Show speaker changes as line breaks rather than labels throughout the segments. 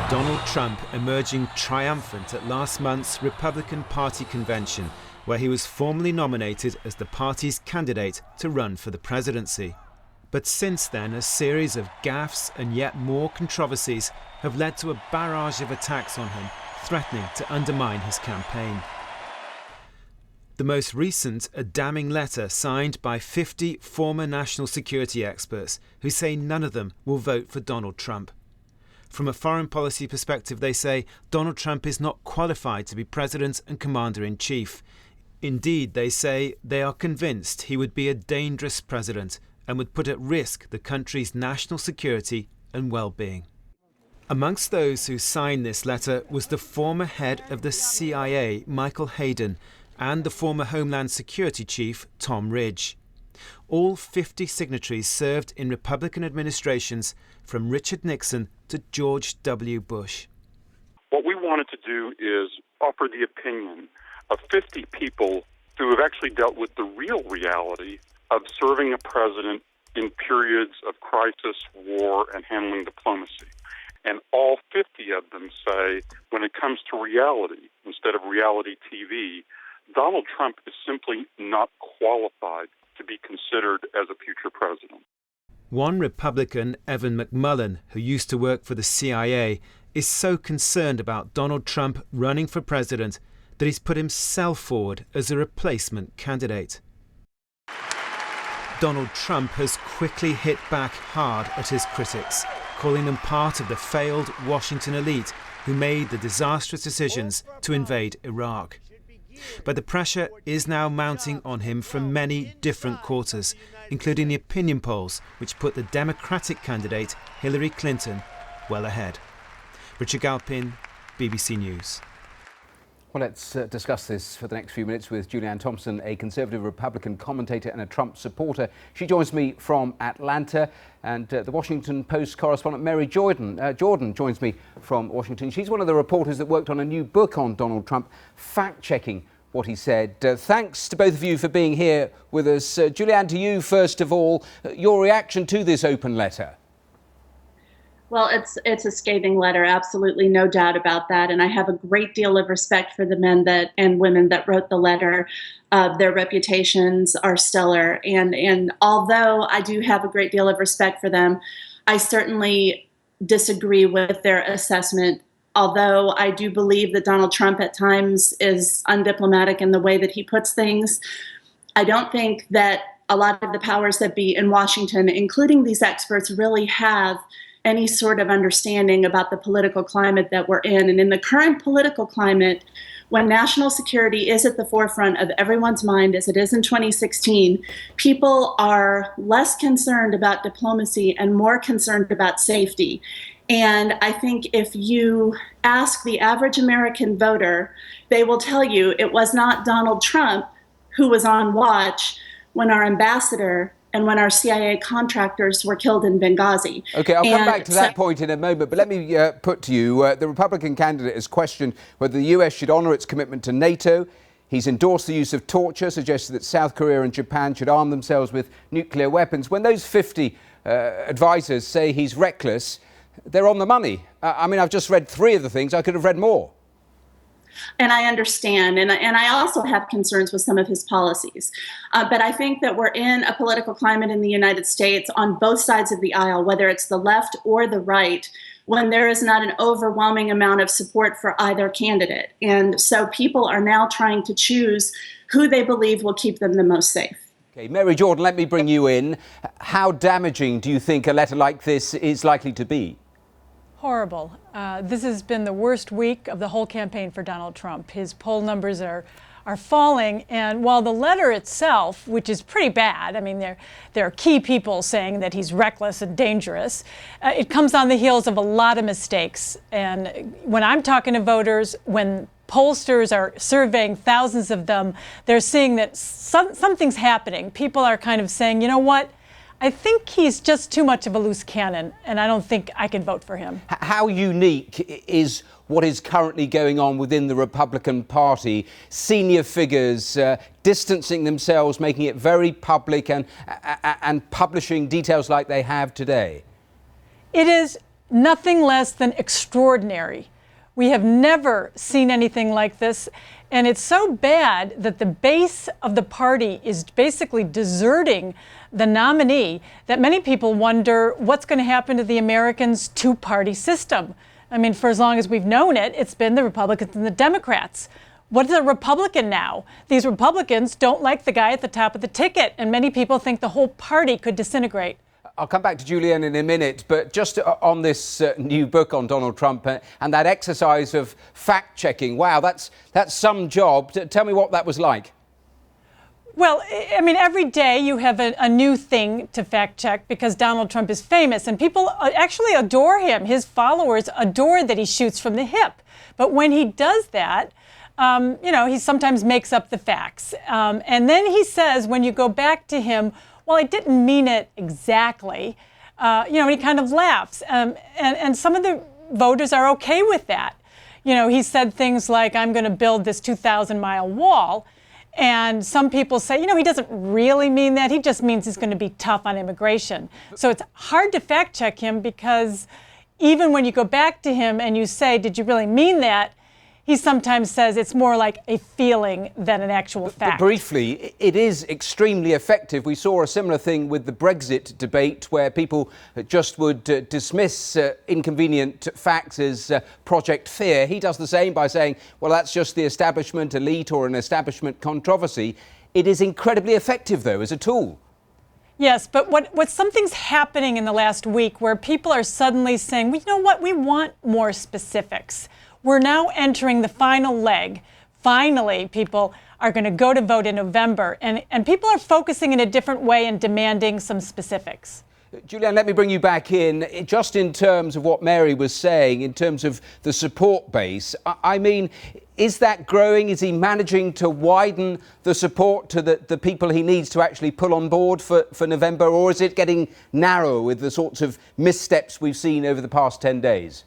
Donald Trump emerging triumphant at last month's Republican Party convention, where he was formally nominated as the party's candidate to run for the presidency. But since then, a series of gaffes and yet more controversies have led to a barrage of attacks on him, threatening to undermine his campaign. The most recent, a damning letter signed by 50 former national security experts who say none of them will vote for Donald Trump. From a foreign policy perspective, they say Donald Trump is not qualified to be president and commander-in-chief. Indeed, they say they are convinced he would be a dangerous president and would put at risk the country's national security and well-being. Amongst those who signed this letter was the former head of the CIA, Michael Hayden, and the former Homeland Security Chief, Tom Ridge. All 50 signatories served in Republican administrations from Richard Nixon to George W. Bush.
What we wanted to do is offer the opinion of 50 people who have actually dealt with the real reality of serving a president in periods of crisis, war, and handling diplomacy. And all 50 of them say, when it comes to reality, instead of reality TV, Donald Trump is simply not qualified to be considered as a future president.
One Republican, Evan McMullin, who used to work for the CIA, is so concerned about Donald Trump running for president that he's put himself forward as a replacement candidate. Donald Trump has quickly hit back hard at his critics, calling them part of the failed Washington elite who made the disastrous decisions to invade Iraq. But the pressure is now mounting on him from many different quarters, including the opinion polls, which put the Democratic candidate Hillary Clinton well ahead. Richard Galpin, BBC News.
Well, let's discuss this for the next few minutes with Julianne Thompson, a Conservative Republican commentator and a Trump supporter. She joins me from Atlanta, and the Washington Post correspondent Mary Jordan joins me from Washington. She's one of the reporters that worked on a new book on Donald Trump, fact-checking what he said. Thanks to both of you for being here with us. Julianne, to you first of all, your reaction to this open letter.
Well, it's a scathing letter, absolutely, no doubt about that. And I have a great deal of respect for the men and women that wrote the letter. Their reputations are stellar. And although I do have a great deal of respect for them, I certainly disagree with their assessment. Although I do believe that Donald Trump at times is undiplomatic in the way that he puts things, I don't think that a lot of the powers that be in Washington, including these experts, really have any sort of understanding about the political climate that we're in. And in the current political climate, when national security is at the forefront of everyone's mind, as it is in 2016, people are less concerned about diplomacy and more concerned about safety. And I think if you ask the average American voter, they will tell you it was not Donald Trump who was on watch when our ambassador and when our CIA contractors were killed in Benghazi.
OK, I'll come back to that point in a moment, but let me put to you, the Republican candidate has questioned whether the US should honour its commitment to NATO. He's endorsed the use of torture, suggested that South Korea and Japan should arm themselves with nuclear weapons. When those 50 advisors say he's reckless, they're on the money. I mean, I've just read 3 of the things. I could have read more.
And I understand. And I also have concerns with some of his policies. But I think that we're in a political climate in the United States on both sides of the aisle, whether it's the left or the right, when there is not an overwhelming amount of support for either candidate. And so people are now trying to choose who they believe will keep them the most safe.
Okay, Mary Jordan, let me bring you in. How damaging do you think a letter like this is likely to be?
Horrible. This has been the worst week of the whole campaign for Donald Trump. His poll numbers are falling, and while the letter itself, which is pretty bad, I mean, there are key people saying that he's reckless and dangerous, it comes on the heels of a lot of mistakes. And when I'm talking to voters, when pollsters are surveying thousands of them, they're seeing that something's happening. People are kind of saying, you know what? I think he's just too much of a loose cannon, and I don't think I can vote for him.
How unique is what is currently going on within the Republican Party? Senior figures distancing themselves, making it very public and publishing details like they have today.
It is nothing less than extraordinary. We have never seen anything like this. And it's so bad that the base of the party is basically deserting the nominee that many people wonder what's going to happen to the Americans' two-party system. I mean, for as long as we've known it, it's been the Republicans and the Democrats. What's a Republican now? These Republicans don't like the guy at the top of the ticket, and many people think the whole party could disintegrate.
I'll come back to Julianne in a minute, but just on this new book on Donald Trump and that exercise of fact-checking, wow, that's some job. Tell me what that was like.
Well, I mean, every day you have a new thing to fact-check because Donald Trump is famous, and people actually adore him. His followers adore that he shoots from the hip. But when he does that, he sometimes makes up the facts. And then he says, when you go back to him, well, I didn't mean it exactly. And he kind of laughs. And some of the voters are okay with that. He said things like, I'm going to build this 2,000-mile wall. And some people say, he doesn't really mean that. He just means he's going to be tough on immigration. So it's hard to fact check him because even when you go back to him and you say, did you really mean that? He sometimes says it's more like a feeling than an actual fact.
But briefly, it is extremely effective. We saw a similar thing with the Brexit debate where people just would dismiss inconvenient facts as Project Fear. He does the same by saying, well, that's just the establishment elite or an establishment controversy. It is incredibly effective, though, as a tool.
Yes, but what something's happening in the last week where people are suddenly saying, well, you know what, we want more specifics. We're now entering the final leg. Finally, people are going to go to vote in November, and people are focusing in a different way and demanding some specifics.
Julianne, let me bring you back in. Just in terms of what Mary was saying, in terms of the support base, I mean, is that growing? Is he managing to widen the support to the people he needs to actually pull on board for November, or is it getting narrower with the sorts of missteps we've seen over the past 10 days?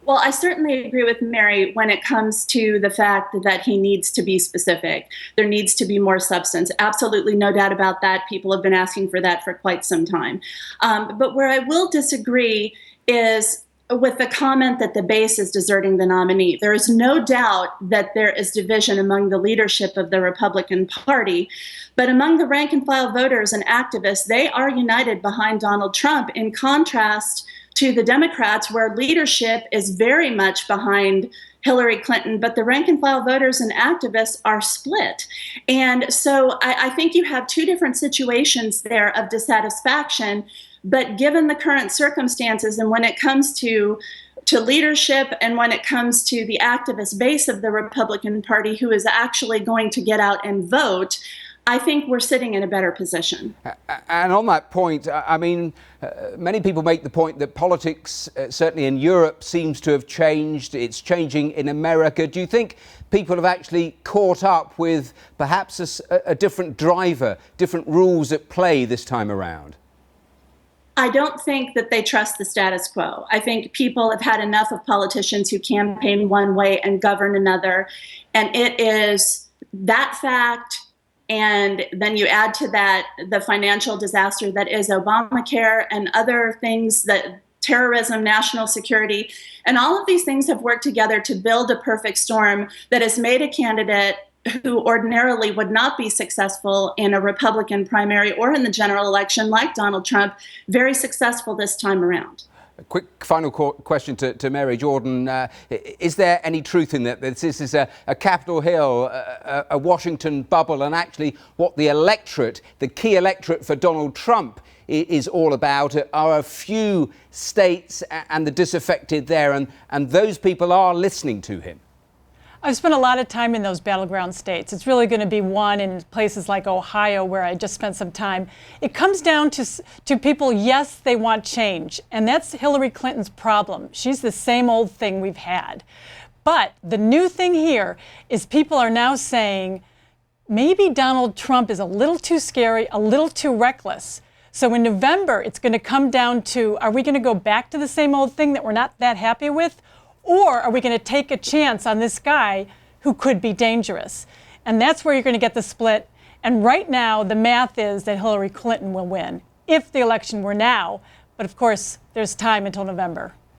Well, I certainly agree with Mary when it comes to the fact that he needs to be specific. There needs to be more substance. Absolutely no doubt about that. People have been asking for that for quite some time. But where I will disagree is with the comment that the base is deserting the nominee. There is no doubt that there is division among the leadership of the Republican Party, but among the rank and file voters and activists, they are united behind Donald Trump, in contrast to the Democrats, where leadership is very much behind Hillary Clinton, but the rank and file voters and activists are split. And so I think you have two different situations there of dissatisfaction, but given the current circumstances and when it comes to leadership and when it comes to the activist base of the Republican Party who is actually going to get out and vote, I think we're sitting in a better position.
And on that point, I mean, many people make the point that politics, certainly in Europe, seems to have changed. It's changing in America. Do you think people have actually caught up with perhaps a different driver, different rules at play this time around?
I don't think that they trust the status quo. I think people have had enough of politicians who campaign one way and govern another. And it is that fact. And then you add to that the financial disaster that is Obamacare and other things, that terrorism, national security, and all of these things have worked together to build a perfect storm that has made a candidate who ordinarily would not be successful in a Republican primary or in the general election, like Donald Trump, very successful this time around.
A quick final question to Mary Jordan. Is there any truth in that this is a Capitol Hill, a Washington bubble, and actually what the electorate, the key electorate for Donald Trump is all about are a few states and the disaffected there, and those people are listening to him?
I've spent a lot of time in those battleground states. It's really going to be one in places like Ohio, where I just spent some time. It comes down to people, yes, they want change. And that's Hillary Clinton's problem. She's the same old thing we've had. But the new thing here is people are now saying, maybe Donald Trump is a little too scary, a little too reckless. So in November, it's going to come down to, are we going to go back to the same old thing that we're not that happy with? Or are we going to take a chance on this guy who could be dangerous? And that's where you're going to get the split. And right now, the math is that Hillary Clinton will win if the election were now. But of course, there's time until November.